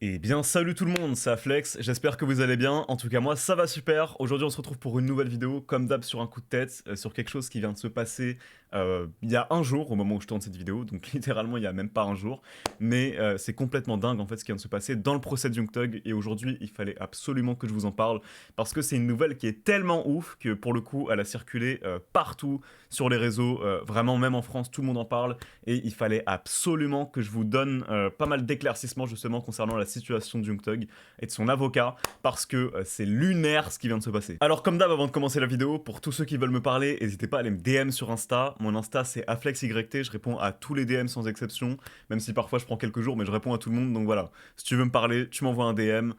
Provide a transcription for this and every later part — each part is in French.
Eh bien salut tout le monde, c'est Aflex, j'espère que vous allez bien, en tout cas moi ça va super. Aujourd'hui on se retrouve pour une nouvelle vidéo, comme d'hab sur un coup de tête, sur quelque chose qui vient de se passer il y a un jour au moment où je tourne cette vidéo, donc littéralement il y a même pas un jour, mais c'est complètement dingue en fait ce qui vient de se passer dans le procès de Young Thug, et aujourd'hui il fallait absolument que je vous en parle, parce que c'est une nouvelle qui est tellement ouf que pour le coup elle a circulé partout sur les réseaux, vraiment même en France tout le monde en parle, et il fallait absolument que je vous donne pas mal d'éclaircissements justement concernant la situation de Young Thug et de son avocat, parce que c'est lunaire ce qui vient de se passer. Alors comme d'hab, avant de commencer la vidéo, pour tous ceux qui veulent me parler, n'hésitez pas à aller me DM sur Insta. Mon Insta c'est AflexYT, je réponds à tous les DM sans exception, même si parfois je prends quelques jours, mais je réponds à tout le monde, donc voilà. Si tu veux me parler, tu m'envoies un DM,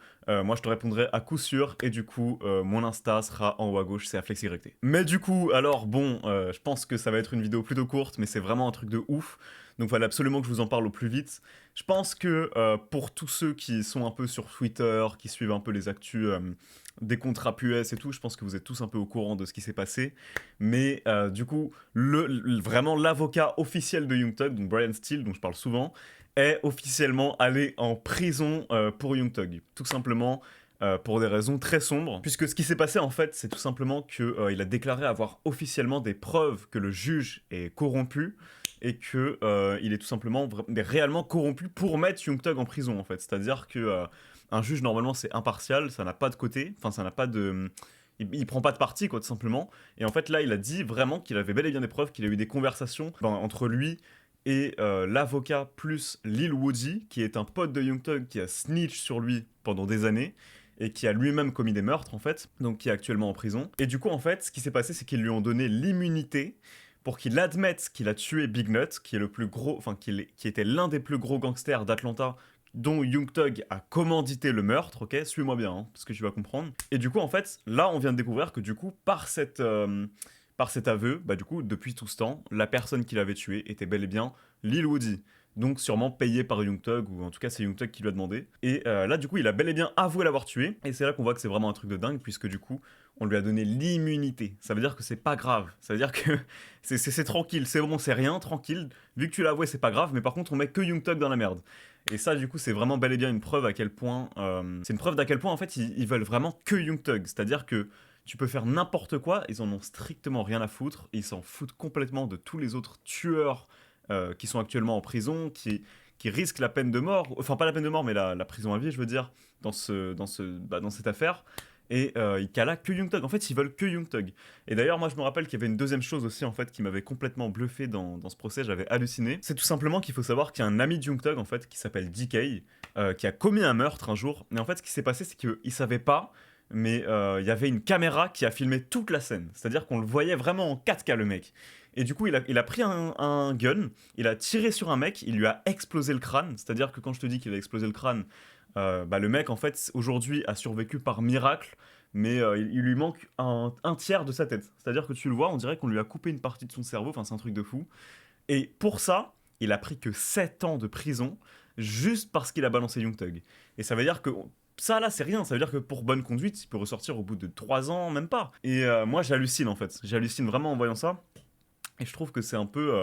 moi je te répondrai à coup sûr, et du coup mon Insta sera en haut à gauche, c'est AflexYT. Mais du coup, alors bon, je pense que ça va être une vidéo plutôt courte, mais c'est vraiment un truc de ouf, donc il fallait absolument que je vous en parle au plus vite. Je pense que pour tous ceux qui sont un peu sur Twitter, qui suivent un peu les actus des comptes rap US et tout, je pense que vous êtes tous un peu au courant de ce qui s'est passé. Mais du coup, vraiment l'avocat officiel de Young Thug, donc Brian Steele, dont je parle souvent, est officiellement allé en prison pour Young Thug. Tout simplement pour des raisons très sombres. Puisque ce qui s'est passé en fait, c'est tout simplement qu'il a déclaré avoir officiellement des preuves que le juge est corrompu et que il est tout simplement réellement corrompu pour mettre Young Thug en prison en fait. C'est-à-dire que un juge normalement c'est impartial, ça n'a pas de côté, enfin ça n'a pas de il prend pas de parti quoi tout simplement. Et en fait là il a dit vraiment qu'il avait bel et bien des preuves, qu'il a eu des conversations entre lui et l'avocat plus Lil Woody, qui est un pote de Young Thug qui a snitch sur lui pendant des années et qui a lui-même commis des meurtres en fait, donc qui est actuellement en prison. Et du coup en fait, ce qui s'est passé, c'est qu'ils lui ont donné l'immunité pour qu'il admette qu'il a tué Big Nut, qui est le plus gros, enfin qui était l'un des plus gros gangsters d'Atlanta, dont Young Thug a commandité le meurtre, ok, suis-moi bien, hein, parce que tu vas comprendre. Et du coup, en fait, là, on vient de découvrir que du coup, par cet aveu, bah du coup, depuis tout ce temps, la personne qui l'avait tué était bel et bien Lil Woody. Donc sûrement payé par Young Thug, ou en tout cas c'est Young Thug qui lui a demandé. Et là du coup il a bel et bien avoué l'avoir tué, et c'est là qu'on voit que c'est vraiment un truc de dingue, puisque du coup on lui a donné l'immunité. Ça veut dire que c'est pas grave, ça veut dire que c'est tranquille, c'est bon, c'est rien, tranquille, vu que tu l'as avoué c'est pas grave, mais par contre on met que Young Thug dans la merde. Et ça du coup c'est vraiment bel et bien une preuve à quel point, c'est une preuve d'à quel point en fait ils veulent vraiment que Young Thug, c'est-à-dire que tu peux faire n'importe quoi, ils en ont strictement rien à foutre, ils s'en foutent complètement de tous les autres tueurs qui sont actuellement en prison, qui risquent la peine de mort, enfin pas la peine de mort, mais la prison à vie, je veux dire, dans cette affaire. Et ils calaquent que Young Thug. En fait, ils veulent que Young Thug. Et d'ailleurs, moi, je me rappelle qu'il y avait une deuxième chose aussi, en fait, qui m'avait complètement bluffé dans ce procès. J'avais halluciné. C'est tout simplement qu'il faut savoir qu'il y a un ami de Young Thug, en fait, qui s'appelle DK, qui a commis un meurtre un jour. Et en fait, ce qui s'est passé, c'est qu'il savait pas, mais il y avait une caméra qui a filmé toute la scène. C'est-à-dire qu'on le voyait vraiment en 4K, le mec. Et du coup, il a pris un gun, il a tiré sur un mec, il lui a explosé le crâne. C'est-à-dire que quand je te dis qu'il a explosé le crâne, bah, le mec, en fait, aujourd'hui, a survécu par miracle, mais il lui manque un tiers de sa tête. C'est-à-dire que tu le vois, on dirait qu'on lui a coupé une partie de son cerveau, enfin, c'est un truc de fou. Et pour ça, il a pris que 7 ans de prison, juste parce qu'il a balancé Young Thug. Et ça veut dire que ça là c'est rien, ça veut dire que pour bonne conduite, il peut ressortir au bout de 3 ans, même pas. Et moi j'hallucine en fait, j'hallucine vraiment en voyant ça. Et je trouve que c'est un peu.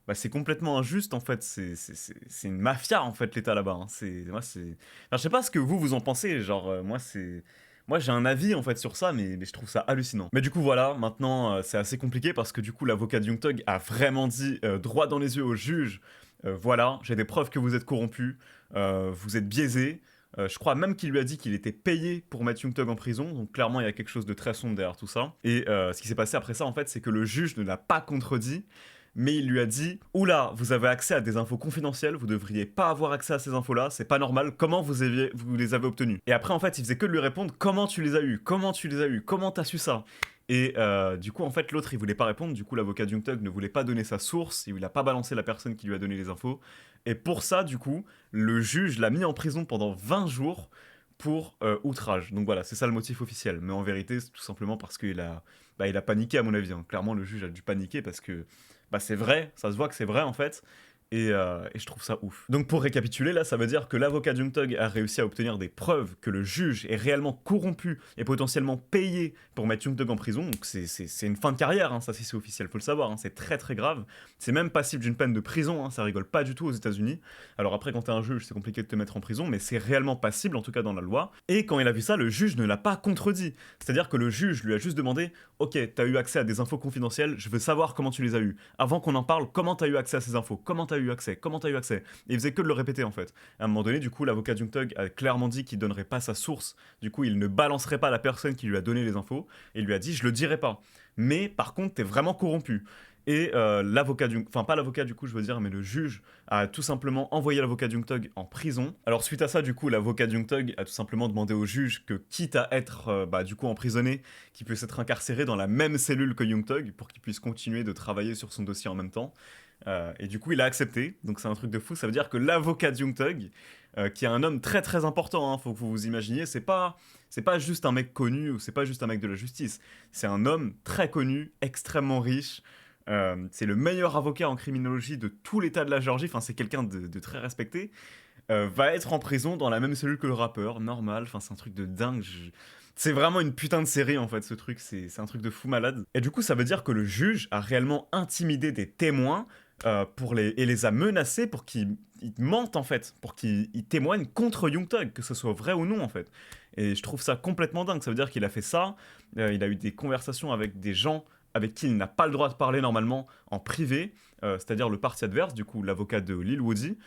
Bah, c'est complètement injuste en fait. C'est une mafia en fait, l'État là-bas. Hein. Moi, c'est. Enfin, je sais pas ce que vous en pensez. Genre, moi, c'est. Moi, j'ai un avis en fait sur ça, mais je trouve ça hallucinant. Mais du coup, voilà, maintenant, c'est assez compliqué parce que du coup, l'avocat de Young Thug a vraiment dit droit dans les yeux au juge voilà, j'ai des preuves que vous êtes corrompu, vous êtes biaisé. Je crois même qu'il lui a dit qu'il était payé pour mettre Young Thug en prison, donc clairement il y a quelque chose de très sombre derrière tout ça. Et ce qui s'est passé après ça, en fait, c'est que le juge ne l'a pas contredit, mais il lui a dit oula, vous avez accès à des infos confidentielles, vous devriez pas avoir accès à ces infos-là, c'est pas normal, comment vous les avez obtenues. Et après, en fait, il faisait que de lui répondre comment tu les as eues, comment tu les as eues, comment t'as su ça. Et du coup, en fait, l'autre, il voulait pas répondre. Du coup, l'avocat de Young Thug ne voulait pas donner sa source. Il a pas balancé la personne qui lui a donné les infos. Et pour ça, du coup, le juge l'a mis en prison pendant 20 jours pour outrage. Donc voilà, c'est ça le motif officiel. Mais en vérité, c'est tout simplement parce il a paniqué, à mon avis. Hein. Clairement, le juge a dû paniquer parce que bah, c'est vrai, ça se voit que c'est vrai, en fait. Et je trouve ça ouf. Donc pour récapituler, là, ça veut dire que l'avocat de Young Thug a réussi à obtenir des preuves que le juge est réellement corrompu et potentiellement payé pour mettre Young Thug en prison. Donc c'est une fin de carrière, hein, ça si c'est officiel, faut le savoir, hein, c'est très très grave. C'est même passible d'une peine de prison, hein, ça rigole pas du tout aux États-Unis. Alors après, quand t'es un juge, c'est compliqué de te mettre en prison, mais c'est réellement passible, en tout cas dans la loi. Et quand il a vu ça, le juge ne l'a pas contredit. C'est-à-dire que le juge lui a juste demandé: ok, t'as eu accès à des infos confidentielles, je veux savoir comment tu les as eues. Avant qu'on en parle, comment t'as eu accès à ces infos? Comment t'as eu accès? Comment t'as eu accès? Et il faisait que de le répéter en fait. À un moment donné, du coup, l'avocat Young Thug a clairement dit qu'il donnerait pas sa source. Du coup, il ne balancerait pas la personne qui lui a donné les infos. Et il lui a dit: je le dirai pas. Mais par contre, t'es vraiment corrompu. Et l'avocat du... Enfin, pas l'avocat du coup, je veux dire, mais le juge a tout simplement envoyé l'avocat Young Thug en prison. Alors suite à ça, du coup, l'avocat Young Thug a tout simplement demandé au juge que, quitte à être du coup emprisonné, qu'il puisse être incarcéré dans la même cellule que Young Thug pour qu'il puisse continuer de travailler sur son dossier en même temps. Et du coup, il a accepté. Donc c'est un truc de fou. Ça veut dire que l'avocat de Young Thug, qui est un homme très très important, hein, faut que vous vous imaginiez, c'est pas juste un mec connu ou c'est pas juste un mec de la justice. C'est un homme très connu, extrêmement riche. C'est le meilleur avocat en criminologie de tout l'État de la Géorgie. Enfin, c'est quelqu'un de très respecté. Va être en prison dans la même cellule que le rappeur, normal. Enfin, c'est un truc de dingue. C'est vraiment une putain de série en fait, ce truc. C'est un truc de fou malade. Et du coup, ça veut dire que le juge a réellement intimidé des témoins et les a menacés pour qu'ils mentent en fait, pour qu'ils témoignent contre Young Thug, que ce soit vrai ou non en fait. Et je trouve ça complètement dingue. Ça veut dire qu'il a fait ça. Il a eu des conversations avec des gens avec qui il n'a pas le droit de parler normalement en privé, c'est-à-dire le parti adverse, du coup l'avocat de Lil Woody,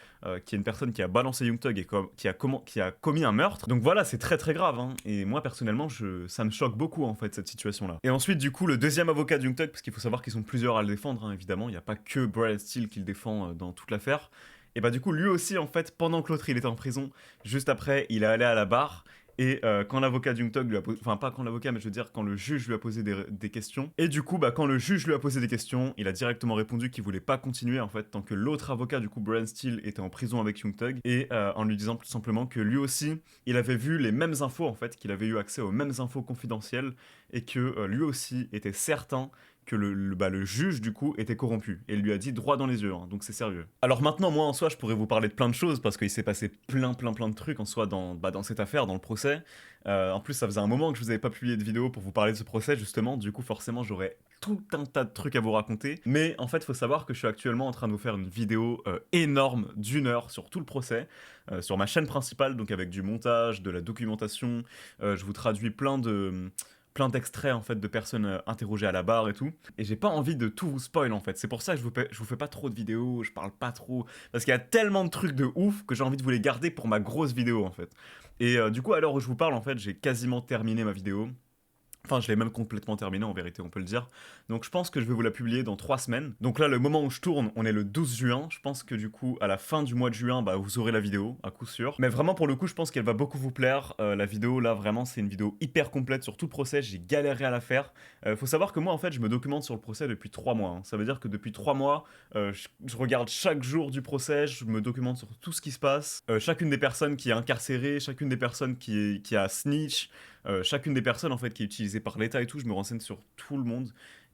qui est une personne qui a balancé Young Thug et qui a commis un meurtre. Donc voilà, c'est très très grave, hein. Et moi personnellement, ça me choque beaucoup en fait cette situation-là. Et ensuite du coup le deuxième avocat de Young Thug, parce qu'il faut savoir qu'ils sont plusieurs à le défendre, hein, évidemment, il n'y a pas que Brian Steele qui le défend dans toute l'affaire. Et bah du coup lui aussi en fait, pendant que l'autre il était en prison, juste après il est allé à la barre. Et quand l'avocat de Young Thug lui a posé... Enfin, pas quand l'avocat, mais je veux dire quand le juge lui a posé des questions. Et du coup, bah, quand le juge lui a posé des questions, il a directement répondu qu'il voulait pas continuer, en fait, tant que l'autre avocat, du coup, Brian Steele, était en prison avec Young Thug. Et en lui disant tout simplement que lui aussi, il avait vu les mêmes infos, en fait, qu'il avait eu accès aux mêmes infos confidentielles. Et que lui aussi était certain que le juge, du coup, était corrompu. Et il lui a dit droit dans les yeux, hein, donc c'est sérieux. Alors maintenant, moi, en soi, je pourrais vous parler de plein de choses, parce qu'il s'est passé plein de trucs, en soi, dans cette affaire, dans le procès. En plus, ça faisait un moment que je vous avais pas publié de vidéo pour vous parler de ce procès, justement. Du coup, forcément, j'aurais tout un tas de trucs à vous raconter. Mais en fait, il faut savoir que je suis actuellement en train de vous faire une vidéo énorme d'1 heure sur tout le procès, sur ma chaîne principale, donc avec du montage, de la documentation. Je vous traduis plein d'extraits en fait de personnes interrogées à la barre et tout. Et j'ai pas envie de tout vous spoil en fait. C'est pour ça que je vous fais pas trop de vidéos, je parle pas trop. Parce qu'il y a tellement de trucs de ouf que j'ai envie de vous les garder pour ma grosse vidéo en fait. Et du coup, à l'heure où je vous parle, en fait, j'ai quasiment terminé ma vidéo. Enfin, je l'ai même complètement terminé en vérité, on peut le dire. Donc je pense que je vais vous la publier dans 3 semaines. Donc là, le moment où je tourne, on est le 12 juin. Je pense que du coup, à la fin du mois de juin, bah, vous aurez la vidéo, à coup sûr. Mais vraiment, pour le coup, je pense qu'elle va beaucoup vous plaire. La vidéo, là, vraiment, c'est une vidéo hyper complète sur tout le procès. J'ai galéré à la faire. Faut savoir que moi, en fait, je me documente sur le procès depuis 3 mois. Hein. Ça veut dire que depuis 3 mois, je regarde chaque jour du procès, je me documente sur tout ce qui se passe. Chacune des personnes qui est incarcérée, chacune des personnes qui a snitch, chacune des personnes en fait qui est utilisée par l'État et tout, je me renseigne sur tout le monde.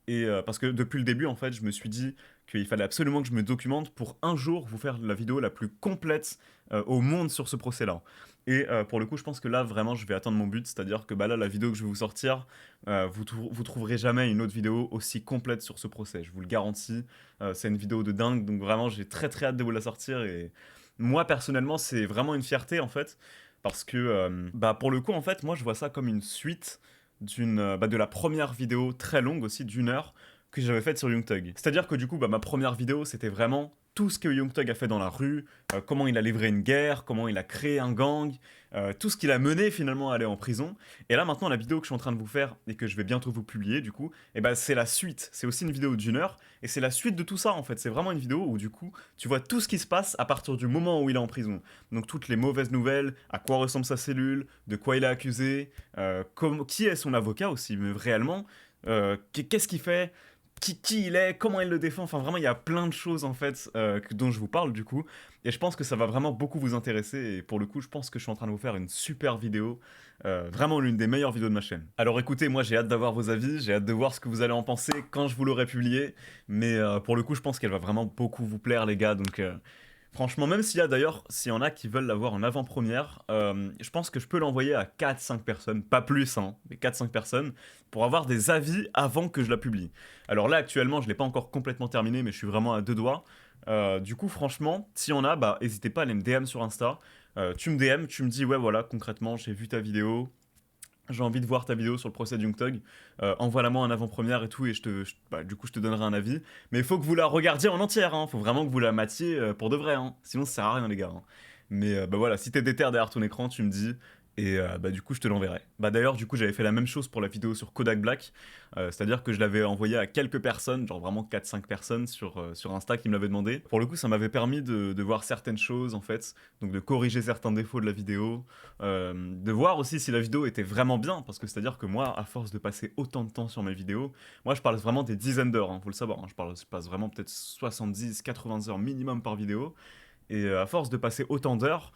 Et parce que depuis le début, en fait, je me suis dit qu'il fallait absolument que je me documente pour un jour vous faire la vidéo la plus complète au monde sur ce procès-là. Et pour le coup, je pense que là, vraiment, je vais atteindre mon but, c'est-à-dire que bah, là, la vidéo que je vais vous sortir, vous trouverez jamais une autre vidéo aussi complète sur ce procès, je vous le garantis. C'est une vidéo de dingue, donc vraiment, j'ai très très hâte de vous la sortir. Et moi, personnellement, c'est vraiment une fierté, en fait, parce que, bah, pour le coup, en fait, moi, je vois ça comme une suite de la première vidéo très longue aussi, d'1 heure, que j'avais faite sur Young Thug. C'est-à-dire que du coup, bah, ma première vidéo, c'était vraiment tout ce que Young Thug a fait dans la rue, comment il a livré une guerre, comment il a créé un gang, tout ce qu'il a mené finalement à aller en prison. Et là maintenant, la vidéo que je suis en train de vous faire et que je vais bientôt vous publier du coup, et ben c'est la suite. C'est aussi une vidéo d'1 heure et c'est la suite de tout ça en fait. C'est vraiment une vidéo où du coup, tu vois tout ce qui se passe à partir du moment où il est en prison. Donc toutes les mauvaises nouvelles, à quoi ressemble sa cellule, de quoi il est accusé, qui est son avocat aussi, mais réellement, qu'est-ce qu'il fait, qui il est, comment il le défend. Enfin, vraiment, il y a plein de choses en fait dont je vous parle du coup. Et je pense que ça va vraiment beaucoup vous intéresser. Et pour le coup, je pense que je suis en train de vous faire une super vidéo. Vraiment l'une des meilleures vidéos de ma chaîne. Alors écoutez, moi j'ai hâte d'avoir vos avis, j'ai hâte de voir ce que vous allez en penser quand je vous l'aurai publié. Mais pour le coup, je pense qu'elle va vraiment beaucoup vous plaire, les gars. Donc franchement, même s'il y a d'ailleurs, s'il y en a qui veulent l'avoir en avant-première, je pense que je peux l'envoyer à 4-5 personnes, pas plus, hein, mais 4-5 personnes, pour avoir des avis avant que je la publie. Alors là, actuellement, je ne l'ai pas encore complètement terminé, mais je suis vraiment à deux doigts. Du coup, franchement, s'il y en a, bah, n'hésitez pas à aller me DM sur Insta. Tu me DM, tu me dis, ouais, voilà, concrètement, j'ai vu ta vidéo, j'ai envie de voir ta vidéo sur le procès de Young Thug, envoie-la-moi en avant-première et tout, et bah, du coup je te donnerai un avis. Mais il faut que vous la regardiez en entière, hein. Faut vraiment que vous la matiez pour de vrai, hein. Sinon ça sert à rien les gars, hein. Mais bah voilà, si t'es déter derrière ton écran, tu me dis, et bah du coup je te l'enverrai. Bah d'ailleurs du coup j'avais fait la même chose pour la vidéo sur Kodak Black, c'est-à-dire que je l'avais envoyé à quelques personnes, genre vraiment 4-5 personnes sur Insta qui me l'avaient demandé. Pour le coup ça m'avait permis de voir certaines choses en fait, donc de corriger certains défauts de la vidéo, de voir aussi si la vidéo était vraiment bien, parce que c'est-à-dire que moi, à force de passer autant de temps sur mes vidéos, moi je parle vraiment des dizaines d'heures, hein, faut le savoir, hein, je passe vraiment peut-être 70-80 heures minimum par vidéo, et à force de passer autant d'heures,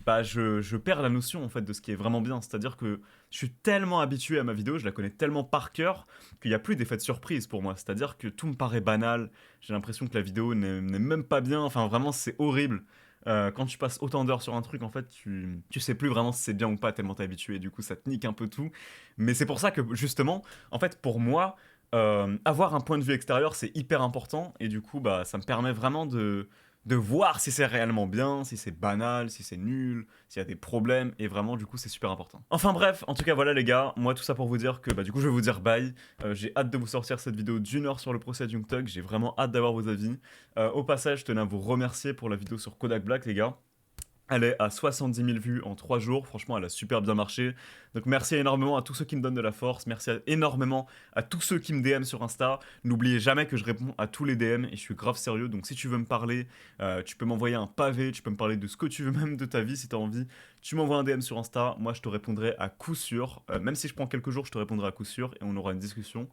bah je perds la notion en fait de ce qui est vraiment bien, c'est-à-dire que je suis tellement habitué à ma vidéo, je la connais tellement par cœur, qu'il n'y a plus d'effet de surprise pour moi, c'est-à-dire que tout me paraît banal, j'ai l'impression que la vidéo n'est même pas bien, enfin vraiment c'est horrible. Quand tu passes autant d'heures sur un truc, en fait, tu sais plus vraiment si c'est bien ou pas, tellement t'es habitué, du coup ça te nique un peu tout. Mais c'est pour ça que justement, en fait, pour moi, avoir un point de vue extérieur, c'est hyper important, et du coup, bah, ça me permet vraiment de voir si c'est réellement bien, si c'est banal, si c'est nul, s'il y a des problèmes, et vraiment, du coup, c'est super important. Enfin bref, en tout cas, voilà les gars, moi tout ça pour vous dire que, bah, du coup, je vais vous dire bye. J'ai hâte de vous sortir cette vidéo d'1 heure sur le procès de Young Thug, j'ai vraiment hâte d'avoir vos avis. Au passage, je tenais à vous remercier pour la vidéo sur Kodak Black, les gars. Elle est à 70 000 vues en 3 jours, franchement elle a super bien marché. Donc merci énormément à tous ceux qui me donnent de la force, merci énormément à tous ceux qui me DM sur Insta. N'oubliez jamais que je réponds à tous les DM et je suis grave sérieux, donc si tu veux me parler, tu peux m'envoyer un pavé, tu peux me parler de ce que tu veux, même de ta vie si tu as envie. Tu m'envoies un DM sur Insta, moi je te répondrai à coup sûr. Même si je prends quelques jours, je te répondrai à coup sûr et on aura une discussion.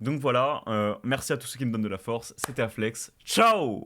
Donc voilà, merci à tous ceux qui me donnent de la force, c'était Afflex, ciao!